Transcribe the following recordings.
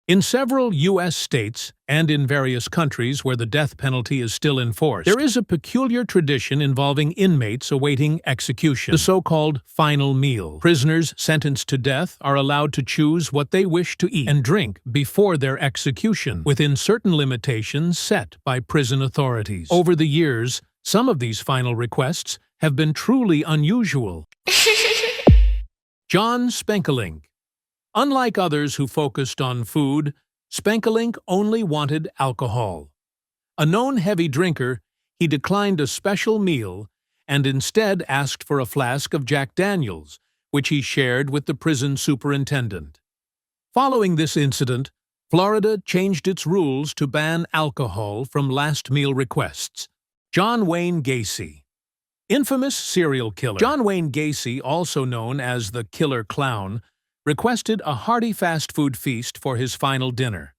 In several U.S. states and in various countries where the death penalty is still enforced, there is a peculiar tradition involving inmates awaiting execution, the so-called final meal. Prisoners sentenced to death are allowed to choose what they wish to eat and drink before their execution, within certain limitations set by prison authorities. Over the years, some of these final requests have been truly unusual. John Spenkelink. Unlike others who focused on food, Spenkelink only wanted alcohol. A known heavy drinker, he declined a special meal and instead asked for a flask of Jack Daniels, which he shared with the prison superintendent. Following this incident, Florida changed its rules to ban alcohol from last meal requests. John Wayne Gacy. Infamous serial killer John Wayne Gacy, also known as the Killer Clown, requested a hearty fast food feast for his final dinner.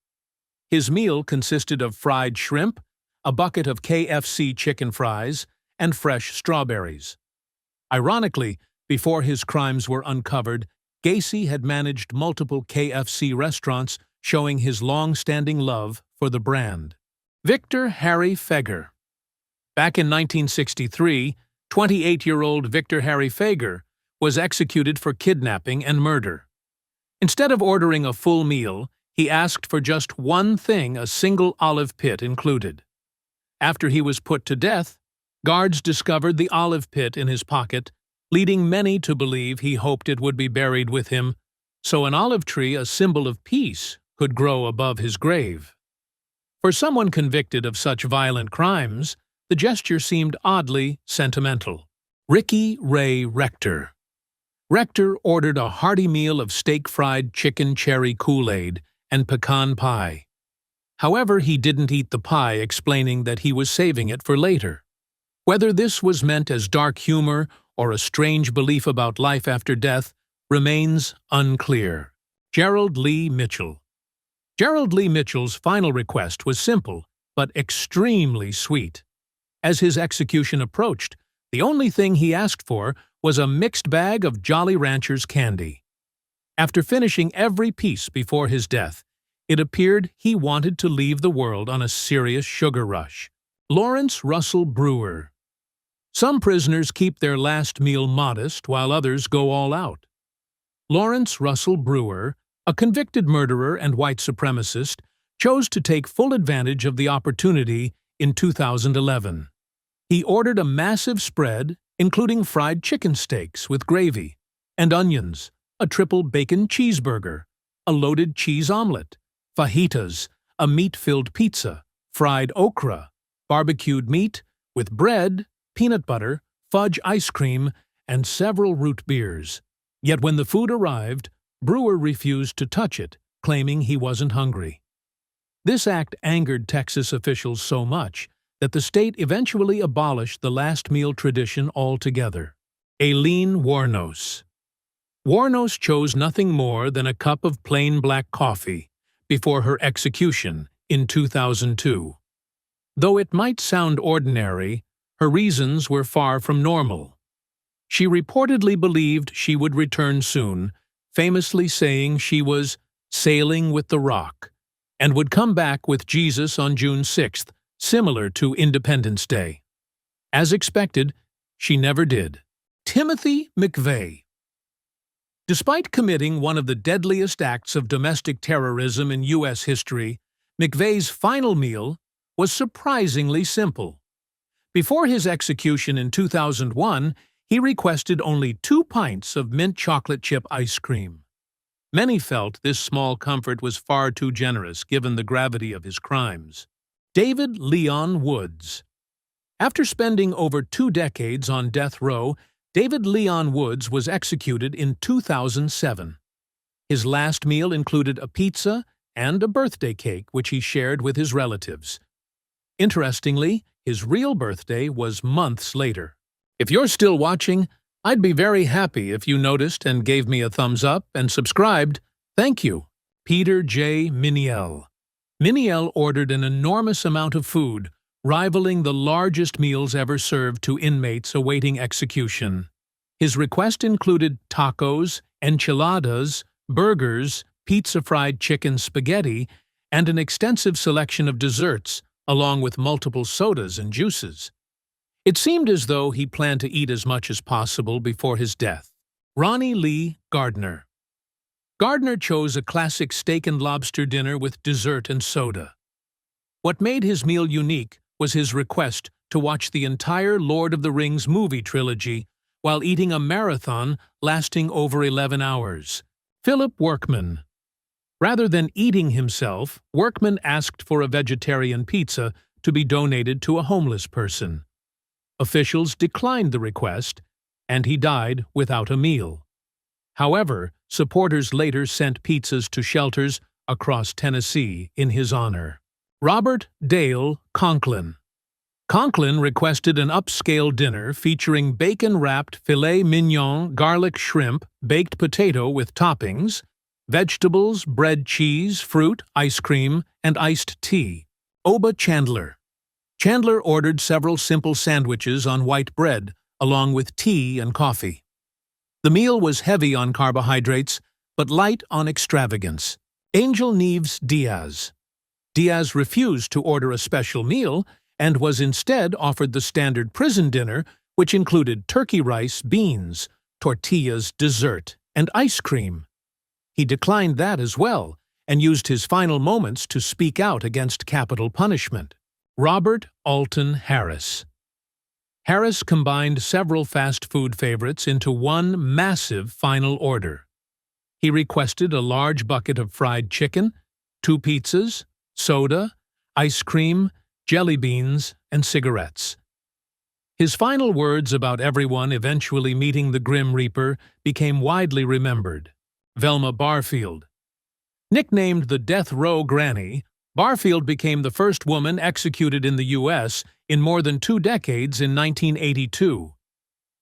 His meal consisted of fried shrimp, a bucket of KFC chicken fries, and fresh strawberries. Ironically, before his crimes were uncovered, Gacy had managed multiple KFC restaurants, showing his long-standing love for the brand. Victor Harry Feger. Back in 1963, 28-year-old Victor Harry Feger was executed for kidnapping and murder. Instead of ordering a full meal, he asked for just one thing, a single olive pit included. After he was put to death, guards discovered the olive pit in his pocket, leading many to believe he hoped it would be buried with him, so an olive tree, a symbol of peace, could grow above his grave. For someone convicted of such violent crimes, the gesture seemed oddly sentimental. Ricky Ray Rector. Rector ordered a hearty meal of steak-fried chicken cherry Kool-Aid and pecan pie. However, he didn't eat the pie, explaining that he was saving it for later. Whether this was meant as dark humor or a strange belief about life after death remains unclear. Gerald Lee Mitchell. Gerald Lee Mitchell's final request was simple, but extremely sweet. As his execution approached, the only thing he asked for was a mixed bag of Jolly Ranchers candy. After finishing every piece before his death, it appeared he wanted to leave the world on a serious sugar rush. Lawrence Russell Brewer. Some prisoners keep their last meal modest while others go all out. Lawrence Russell Brewer, a convicted murderer and white supremacist, chose to take full advantage of the opportunity in 2011. He ordered a massive spread, including fried chicken steaks with gravy, and onions, a triple bacon cheeseburger, a loaded cheese omelet, fajitas, a meat-filled pizza, fried okra, barbecued meat, with bread, peanut butter, fudge ice cream, and several root beers. Yet when the food arrived, Brewer refused to touch it, claiming he wasn't hungry. This act angered Texas officials so much that the state eventually abolished the last meal tradition altogether. Aileen Wuornos. Wuornos chose nothing more than a cup of plain black coffee before her execution in 2002. Though it might sound ordinary, her reasons were far from normal. She reportedly believed she would return soon, famously saying she was sailing with the rock and would come back with Jesus on June 6th, similar to Independence Day. As expected, she never did. Timothy McVeigh. Despite committing one of the deadliest acts of domestic terrorism in U.S. history, McVeigh's final meal was surprisingly simple. Before his execution in 2001, he requested only 2 pints of mint chocolate chip ice cream. Many felt this small comfort was far too generous given the gravity of his crimes. David Leon Woods. After spending over 2 decades on death row, David Leon Woods was executed in 2007. His last meal included a pizza and a birthday cake, which he shared with his relatives. Interestingly, his real birthday was months later. If you're still watching, I'd be very happy if you noticed and gave me a thumbs up and subscribed. Thank you. Peter J. Miniel. Miniel ordered an enormous amount of food, rivaling the largest meals ever served to inmates awaiting execution. His request included tacos, enchiladas, burgers, pizza, fried chicken, spaghetti, and an extensive selection of desserts, along with multiple sodas and juices. It seemed as though he planned to eat as much as possible before his death. Ronnie Lee Gardner. Gardner chose a classic steak and lobster dinner with dessert and soda. What made his meal unique was his request to watch the entire Lord of the Rings movie trilogy while eating a marathon lasting over 11 hours. Philip Workman. Rather than eating himself, Workman asked for a vegetarian pizza to be donated to a homeless person. Officials declined the request, and he died without a meal. However, supporters later sent pizzas to shelters across Tennessee in his honor. Robert Dale Conklin. Conklin requested an upscale dinner featuring bacon-wrapped filet mignon, garlic shrimp, baked potato with toppings, vegetables, bread, cheese, fruit, ice cream, and iced tea. Oba Chandler. Chandler ordered several simple sandwiches on white bread, along with tea and coffee. The meal was heavy on carbohydrates, but light on extravagance. Angel Neves Diaz. Diaz refused to order a special meal and was instead offered the standard prison dinner, which included turkey rice, beans, tortillas, dessert, and ice cream. He declined that as well and used his final moments to speak out against capital punishment. Robert Alton Harris. Harris combined several fast food favorites into one massive final order. He requested a large bucket of fried chicken, 2 pizzas, soda, ice cream, jelly beans, and cigarettes. His final words about everyone eventually meeting the Grim Reaper became widely remembered. Velma Barfield. Nicknamed the Death Row Granny, Barfield became the first woman executed in the U.S. in more than 2 decades in 1982.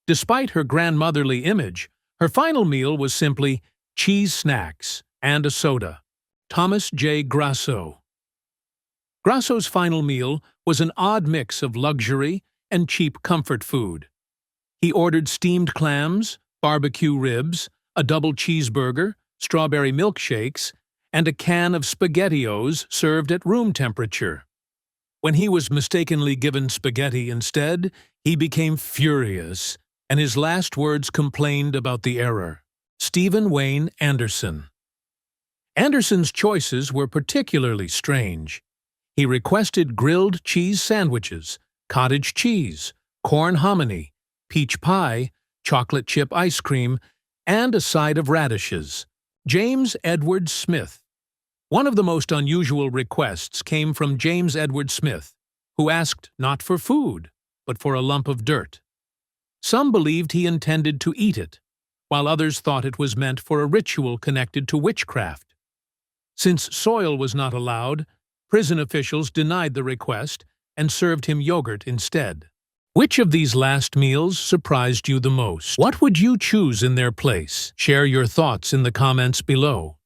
Despite her grandmotherly image, her final meal was simply cheese snacks and a soda. Thomas J. Grasso. Grasso's final meal was an odd mix of luxury and cheap comfort food. He ordered steamed clams, barbecue ribs, a double cheeseburger, strawberry milkshakes, and a can of SpaghettiOs served at room temperature. When he was mistakenly given spaghetti instead, he became furious, and his last words complained about the error. Stephen Wayne Anderson. Anderson's choices were particularly strange. He requested grilled cheese sandwiches, cottage cheese, corn hominy, peach pie, chocolate chip ice cream, and a side of radishes. James Edward Smith. One of the most unusual requests came from James Edward Smith, who asked not for food, but for a lump of dirt. Some believed he intended to eat it, while others thought it was meant for a ritual connected to witchcraft. Since soil was not allowed, prison officials denied the request and served him yogurt instead. Which of these last meals surprised you the most? What would you choose in their place? Share your thoughts in the comments below.